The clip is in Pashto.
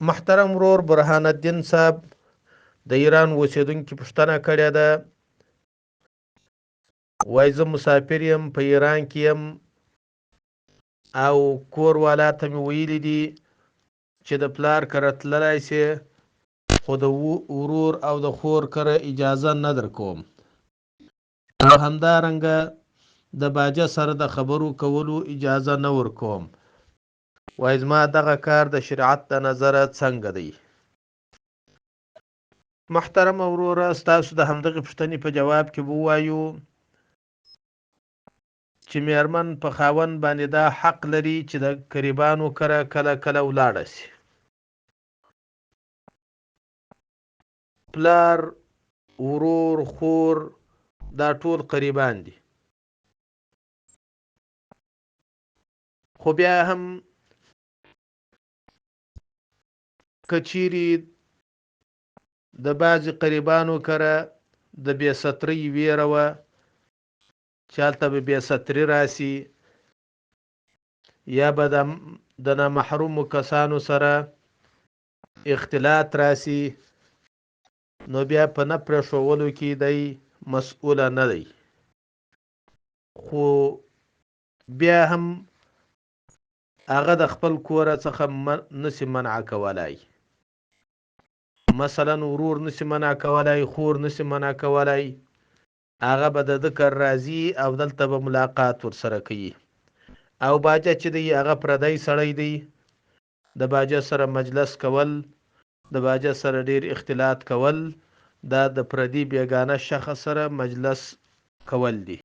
محترم ورور برهان الدین صاحب د ایران اوسیدونکي پوښتنه کړې ده، وایي زه مسافر یم، په ایران کې یم او کور والا ته مې ویلي دي چې د پلار کره تللی سې، خو د ورور او د خور کره اجازه نه درکوم، او همدارنګه د باجه سره د خبرو کولو اجازه نه ورکوم. وایي زما دغه کار د شریعت د نظره څنګه دی؟ محترم وروره، ستاسو د همدغې پوښتنې په جواب کې به ووایو چې میرمن په خاوند باندې دا حق لري چې د قریبانو کره کله کله ولاړه شي. پلار، ورور، خور دا ټول قریبان دي، خو بیا هم که چیرې د بعضې قریبانو کره د بې سترۍ ویره وه چې هلته به بې ستري راسي، یا به د نامحرومو کسانو سره اختلاط راسي، نو بیا په نه پرېښولو کې دی مسؤله نه دی، خو بیا هم هغه د خپل کوره څخه نسی منع کولای. مثلا ورور نسی منع کولای، خور نسی منع کولای، هغه به د ذکر راځي او دلته به ملاقات ورسره کوي. او باجه چې دی هغه پردی سړی دی، د باجه سره مجلس کول، د باجه سره ډیر اختلاط کول، دا د پردي بیگانه شخص سره مجلس کول دي.